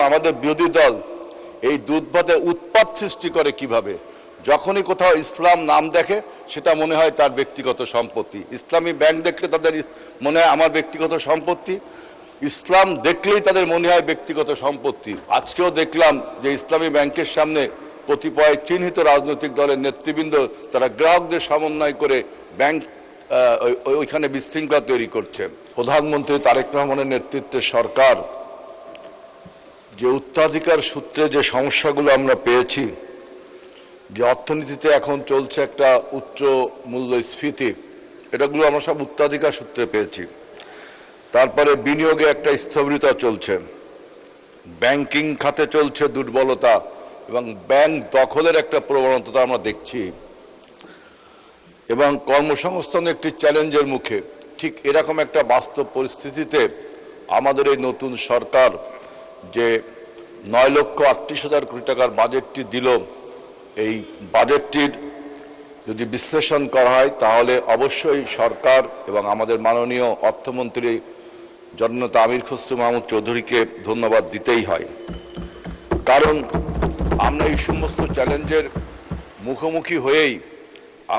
আমাদের বিরোধী দল এই দুধ ভাতে উৎপাত সৃষ্টি করে কিভাবে। যখনই কোথাও ইসলাম নাম দেখে সেটা মনে হয় তার ব্যক্তিগত সম্পত্তি। ইসলামী ব্যাংক দেখলে তাদের মনে হয় আমার ব্যক্তিগত সম্পত্তি, ইসলাম দেখলেই তাদের মনে হয় ব্যক্তিগত সম্পত্তি। আজকেও দেখলাম যে ইসলামী ব্যাংকের সামনে কতিপয় চিহ্নিত রাজনৈতিক দলের নেতৃবৃন্দ তারা গ্রাহকদের সমন্বয় করে ব্যাংক ওইখানে বিশৃঙ্খলা তৈরি করছে। প্রধানমন্ত্রী তারেক রহমানের নেতৃত্বে সরকার যে উত্তরাধিকার সূত্রে যে সমস্যাগুলো আমরা পেয়েছি, যে অর্থনীতিতে এখন চলছে একটা উচ্চ মূল্যস্ফীতি, এটাগুলো আমরা সব উত্তরাধিকার সূত্রে পেয়েছি। তারপরে বিনিয়োগে একটা স্থবিরতা চলছে, ব্যাংকিং খাতে চলছে দুর্বলতা এবং ব্যাংক দখলের একটা প্রবণতা আমরা দেখছি, এবং কর্মসংস্থান একটি চ্যালেঞ্জের মুখে। ঠিক এরকম একটা বাস্তব পরিস্থিতিতে আমাদের এই নতুন সরকার যে 9,38,000 কোটি টাকার বাজেটটি দিল, এই বাজেটটির যদি বিশ্লেষণ করা হয় তাহলে অবশ্যই সরকার এবং আমাদের মাননীয় অর্থমন্ত্রী জননেতা আমির খসরু মাহমুদ চৌধুরীকে ধন্যবাদ দিতেই হয়। কারণ আমরা এই সমস্ত চ্যালেঞ্জের মুখোমুখি হয়েই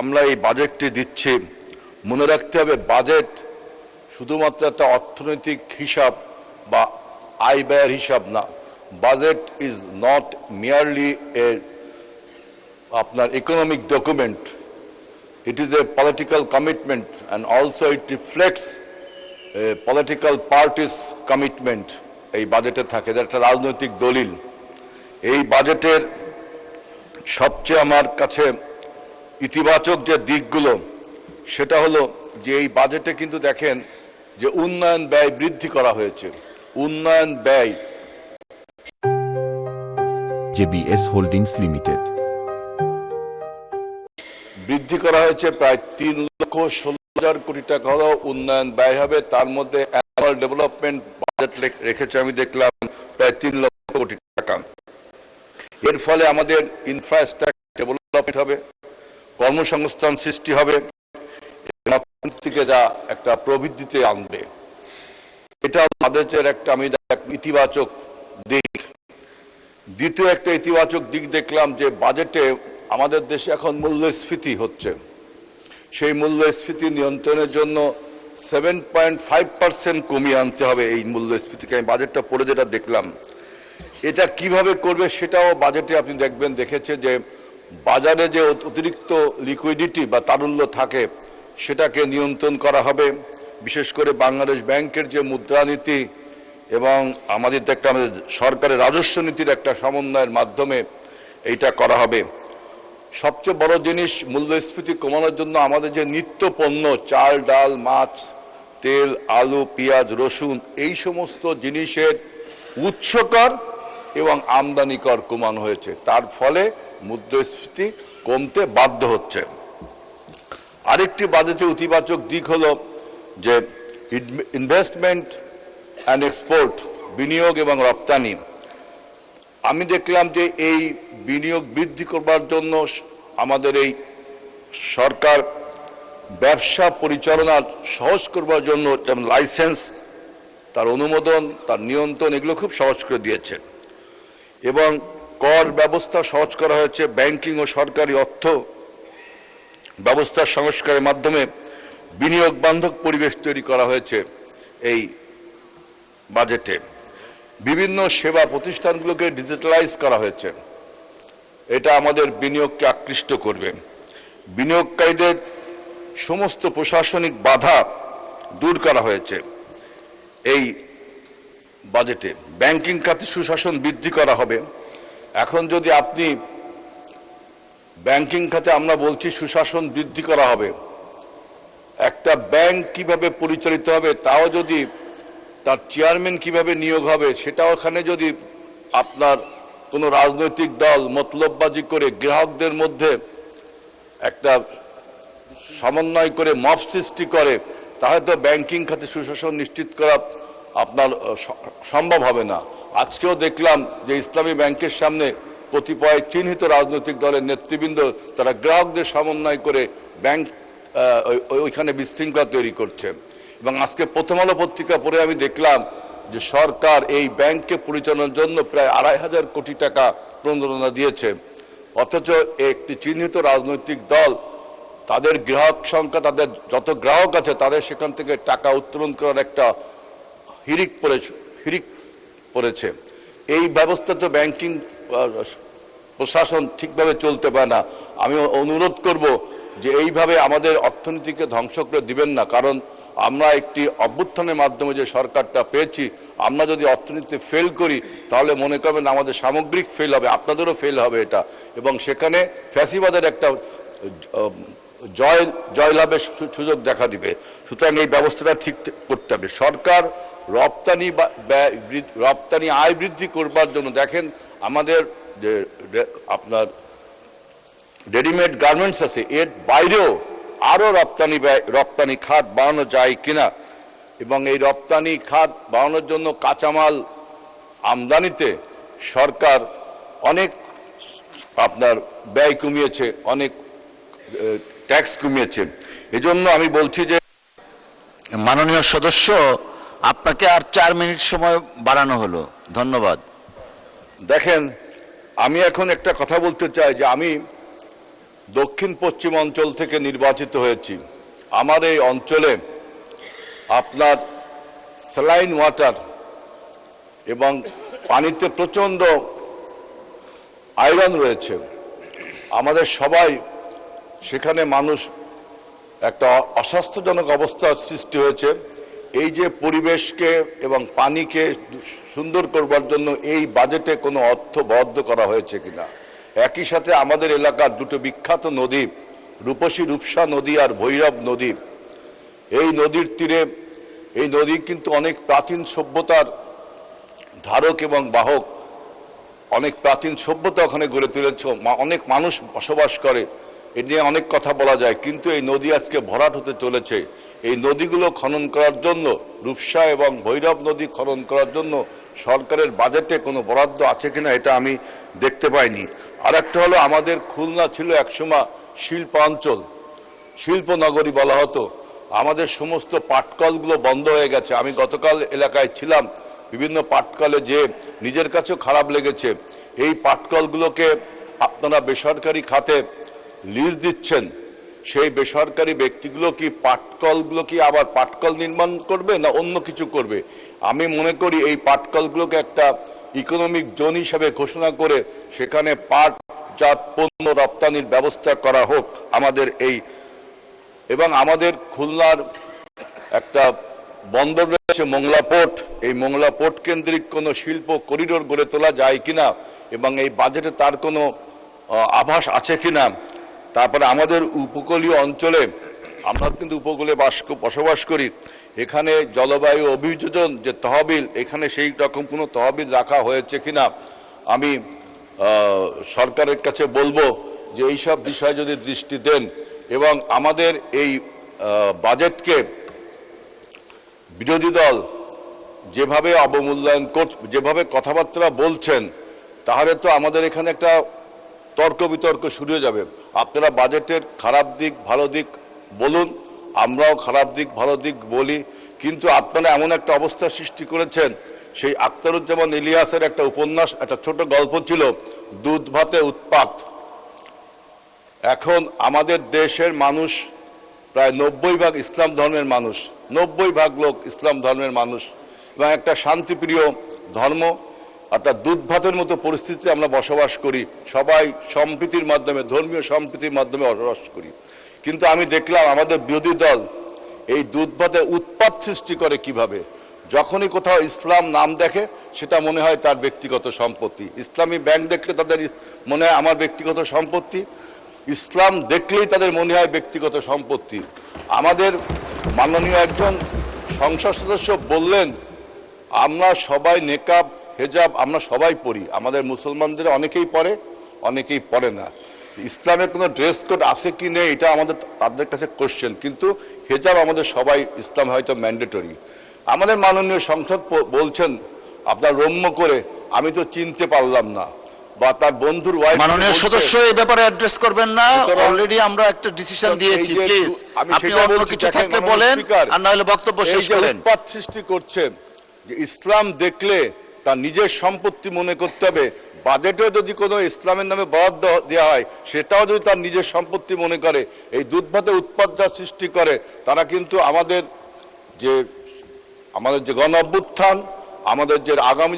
আমরা এই বাজেটটি দিচ্ছি। মনে রাখতে হবে, বাজেট শুধুমাত্র একটা অর্থনৈতিক হিসাব বা আয় ব্যয়ের হিসাব না। বাজেট ইজ নট মিয়ারলি এ আপনার economic document, it is a political commitment and also it reflects political parties commitment. এই বাজেটে থাকে, এটা একটা রাজনৈতিক দলিল। এই বাজেটের সবচেয়ে আমার কাছে ইতিবাচক যে দিকগুলো সেটা হলো যে এই বাজেটে কিন্তু দেখেন যে উন্নয়ন ব্যয় বৃদ্ধি করা হয়েছে। উন্নয়ন ব্যয় জেবিএস হোল্ডিংস লিমিটেড বৃদ্ধি করা হয়েছে প্রায় 3,16,000 কোটি টাকা হলো উন্নয়ন ব্যয় হবে। তার মধ্যে অ্যানুয়াল ডেভেলপমেন্ট বাজেট রেখেছে আমি দেখলাম প্রায় 3 লক্ষ কোটি টাকা। এর ফলে আমাদের ইনফ্রাস্ট্রাকচার ডেভেলপমেন্ট হবে, কর্মসংস্থান সৃষ্টি হবে, অর্থনীতিকে যা একটা প্রবৃদ্ধিতে আনবে। এটা বাজেটের একটা আমি ইতিবাচক দিক। দ্বিতীয় একটা ইতিবাচক দিক দেখলাম যে বাজেটে আমাদের দেশে এখন মূল্যস্ফীতি হচ্ছে। সেই মূল্যস্ফীতি নিয়ন্ত্রণের জন্য 7.5% কমিয়ে আনতে হবে এই মূল্যস্ফীতিকে। আমি বাজেটটা পড়ে যেটা দেখলাম, এটা কিভাবে করবে সেটাও বাজেটে আপনি দেখেছে যে বাজারে যে অতিরিক্ত লিকুইডিটি বা তারল্য থাকে সেটাকে নিয়ন্ত্রণ করা হবে। বিশেষ করে বাংলাদেশ ব্যাংকের যে মুদ্রানীতি এবং আমাদের সরকারের রাজস্ব নীতির একটা সমন্বয়ের মাধ্যমে এইটা করা হবে। সবচেয়ে বড় জিনিস, মূল্যস্ফীতি কমানোর জন্য আমাদের যে নিত্য পণ্য, চাল, ডাল, মাছ, তেল, আলু, পেঁয়াজ, রসুন, এই সমস্ত জিনিসের উৎস কর এবং আমদানি কর কমানো হয়েছে। তার ফলে মুদ্রাস্ফীতি কমতে বাধ্য হচ্ছে। আরেকটি বাজেটে ইতিবাচক দিক হলো যে ইনভেস্টমেন্ট অ্যান্ড এক্সপোর্ট, বিনিয়োগ এবং রপ্তানি। আমি দেখলাম যে এই বিনিয়োগ বৃদ্ধি করবার জন্য আমাদের এই সরকার ব্যবসা পরিচালনা সহজ করবার জন্য যেমন লাইসেন্স, তার অনুমোদন, তার নিয়ন্ত্রণ, এগুলো খুব সহজ করে দিয়েছে এবং কর ব্যবস্থা সহজ করা হয়েছে। ব্যাংকিং ও সরকারি অর্থ ব্যবস্থার সংস্কারের মাধ্যমে বিনিয়োগ বান্ধব পরিবেশ তৈরি করা হয়েছে। এই বাজেটে বিভিন্ন সেবা প্রতিষ্ঠানগুলোকে ডিজিটালাইজ করা হয়েছে। এটা আমাদের বিনিয়োগকে আকৃষ্ট করবে। বিনিয়োগকারীদের সমস্ত প্রশাসনিক বাধা দূর করা হয়েছে এই বাজেটে। ব্যাংকিং খাতে সুশাসন বৃদ্ধি করা হবে। এখন যদি আপনি ব্যাংকিং খাতে আমরা বলছি সুশাসন বৃদ্ধি করা হবে, একটা ব্যাংক কিভাবে পরিচালিত হবে তাও যদি, তার চেয়ারম্যান কিভাবে নিয়োগ হবে সেটাও ওখানে যদি আপনার কোনো রাজনৈতিক দল মতলববাজি করে গ্রাহকদের মধ্যে একটা সমন্বয় করে মব সৃষ্টি করে, তাহলে তো ব্যাংকিং খাতে সুশাসন নিশ্চিত করা আপনার সম্ভব হবে না। আজকেও দেখলাম যে ইসলামী ব্যাংকের সামনে কতিপয় চিহ্নিত রাজনৈতিক দলের নেতৃবৃন্দ তারা গ্রাহকদের সমন্বয় করে ব্যাংক ওইখানে বিশৃঙ্খলা তৈরি করছে। এবং আজকে প্রথম আলো পত্রিকা পড়ে আমি দেখলাম যে সরকার এই ব্যাংককে পরিচালনার জন্য প্রায় ২৫০০ কোটি টাকা প্রণোদনা দিয়েছে, অথচ একটি চিহ্নিত রাজনৈতিক দল তাদের গ্রাহক সংখ্যা, তাদের যত গ্রাহক আছে তাদের সেখান থেকে টাকা উত্তোলন করার একটা হিড়িক পড়েছে। এই ব্যবস্থা তো ব্যাংকিং প্রশাসন ঠিকভাবে চলতে পারে না। আমি অনুরোধ করব যে এইভাবে আমাদের অর্থনীতিকে ধ্বংস করে দিবেন না, কারণ আমরা একটি অভ্যুত্থানের মাধ্যমে যে সরকারটা পেয়েছি, আমরা যদি অর্থনীতিতে ফেল করি তাহলে মনে করবেন আমাদের সামগ্রিক ফেল হবে, আপনাদেরও ফেল হবে এটা, এবং সেখানে ফ্যাসিবাদের একটা জয়লাভের সুযোগ দেখা দিবে। সুতরাং এই ব্যবস্থাটা ঠিক করতে হবে। সরকার রপ্তানি আয় বৃদ্ধি করবার জন্য দেখেন আমাদের যে আপনার রেডিমেড গার্মেন্টস আছে, এর বাইরেও আরো রপ্তানি খাত বাড়ানো যায় কিনা, এবং এই রপ্তানি খাত বাড়ানোর জন্য কাঁচামাল আমদানিতে সরকার অনেক আপনার ব্যয় কমিয়েছে, অনেক ট্যাক্স কমিয়েছে। এজন্য আমি বলছি যে মাননীয় সদস্য, আপনাকে আর 4 মিনিট সময় বাড়ানো হলো, ধন্যবাদ। দেখেন, আমি এখন একটা কথা বলতে চাই যে আমি দক্ষিণ পশ্চিম অঞ্চল থেকে নির্বাচিত হয়েছি। আমার এই অঞ্চলে আপনার স্যালাইন ওয়াটার এবং পানিতে প্রচণ্ড আয়রন রয়েছে। আমাদের সবাই সেখানে মানুষ একটা অস্বাস্থ্যজনক অবস্থার সৃষ্টি হয়েছে। এই যে পরিবেশকে এবং পানিকে সুন্দর করবার জন্য এই বাজেটে কোনো অর্থ বরাদ্দ করা হয়েছে কিনা। একই সাথে আমাদের এলাকার দুটো বিখ্যাত নদী, রূপসা নদী আর ভৈরব নদী, এই নদীর তীরে, এই নদী কিন্তু অনেক প্রাচীন সভ্যতার ধারক এবং বাহক। অনেক প্রাচীন সভ্যতা ওখানে গড়ে তুলেছে, অনেক মানুষ বসবাস করে, এ নিয়ে অনেক কথা বলা যায়। কিন্তু এই নদী আজকে ভরাট হতে চলেছে। এই নদীগুলো খনন করার জন্য, রূপসা এবং ভৈরব নদী খনন করার জন্য সরকারের বাজেটে কোনো বরাদ্দ আছে কিনা এটা আমি দেখতে পাইনি। আর একটা হলো, আমাদের খুলনা ছিল একসময় শিল্পাঞ্চল, শিল্পনগরী বলা হতো। আমাদের সমস্ত পাটকলগুলো বন্ধ হয়ে গেছে। আমি গতকাল এলাকায় ছিলাম, বিভিন্ন পাটকলে যে নিজের কাছেও খারাপ লেগেছে। এই পাটকলগুলোকে আপনারা বেসরকারি খাতে লিজ দিচ্ছেন, সেই বেসরকারি ব্যক্তিগুলো কি পাটকলগুলো কি আবার পাটকল নির্মাণ করবে না অন্য কিছু করবে? আমি মনে করি এই পাটকলগুলোকে একটা ইকোনমিক জোন হিসেবে ঘোষণা করে সেখানে পাটজাত পণ্য রপ্তানির ব্যবস্থা করা হোক আমাদের এই। এবং আমাদের খুলনার একটা বন্দর রয়েছে মোংলা পোর্ট, এই মোংলা পোর্ট কেন্দ্রিক কোনো শিল্প করিডোর গড়ে তোলা যায় কিনা এবং এই বাজেটে তার কোনো আভাস আছে কিনা। তারপরে আমাদের উপকূলীয় অঞ্চলে, আমরা কিন্তু উপকূলে বসবাস করি, এখানে জলবায়ু অভিযোজন যে তহবিল, এখানে সেই রকম কোনো তহবিল রাখা হয়েছে কিনা আমি সরকারের কাছে বলবো যে এইসব বিষয়ে যদি দৃষ্টি দেন। এবং আমাদের এই বাজেটকে বিরোধী দল যেভাবে অবমূল্যায়ন যেভাবে কথাবার্তা বলছেন, তাহলে তো আমাদের এখানে একটা তর্ক বিতর্ক শুরু হয়ে যাবে। আপনারা বাজেটের খারাপ দিক ভালো দিক বলুন, আমরাও খারাপ দিক ভালো দিক বলি, কিন্তু আপনারা এমন একটা অবস্থা সৃষ্টি করেছেন। সেই আখতারুজ্জামান ইলিয়াসের একটা উপন্যাস, একটা ছোট গল্প ছিল, দুধ ভাতে উৎপাত। এখন আমাদের দেশের মানুষ প্রায় 90% ইসলাম ধর্মের মানুষ, 90% লোক ইসলাম ধর্মের মানুষ, এবং একটা শান্তিপ্রিয় ধর্ম। অর্থাৎ দুধ ভাতের মতো পরিস্থিতিতে আমরা বসবাস করি, সবাই সম্প্রীতির মাধ্যমে, ধর্মীয় সম্প্রীতির মাধ্যমে বসবাস করি। কিন্তু আমি দেখলাম আমাদের বিরোধী দল এই দুধ ভাতে উৎপাত সৃষ্টি করে কিভাবে। যখনই কোথাও ইসলাম নাম দেখে সেটা মনে হয় তার ব্যক্তিগত সম্পত্তি। ইসলামী ব্যাংক দেখলে তাদের মনে হয় আমার ব্যক্তিগত সম্পত্তি, ইসলাম দেখলেই তাদের মনে হয় ব্যক্তিগত সম্পত্তি। আমাদের মাননীয় একজন সংসদ সদস্য বললেন, আমরা সবাই নেকাব হেজাব আমরা সবাই পড়ি, আমাদের মুসলমানদের অনেকেই পড়ে অনেকেই পড়ে না। ইসলামে কোনো ড্রেস কোড আছে কি নেই এটা আমাদের তাদের কাছে কোশ্চেন, কিন্তু হেজাব আমাদের সবাই ইসলাম হয়তো ম্যান্ডেটরি। আমাদের মাননীয় সংসদ বলছেন আপনার রম্য করে, আমি তো চিনতে পারলাম না, বা তার বন্ধুর ওয়াইফ। মাননীয় সদস্য এই ব্যাপারে অ্যাড্রেস করবেন না, অলরেডি আমরা একটা ডিসিশন দিয়েছি। প্লিজ আপনি অন্য কিছু থাকলে বলেন, আর না হলে বক্তব্য শেষ করেন। উৎপাত সৃষ্টি করছে যে ইসলাম দেখলে তার নিজের সম্পত্তি মনে করতে হবে, বাজেটে যদি কোনো ইসলামের নামে বরাদ্দ দেওয়া হয় সেটাও যদি তার নিজের সম্পত্তি মনে করে, এই দুধ ভাতের উৎপাদটা সৃষ্টি করে, তারা কিন্তু আমাদের যে গণ অভ্যুত্থান, আমাদের যে আগামী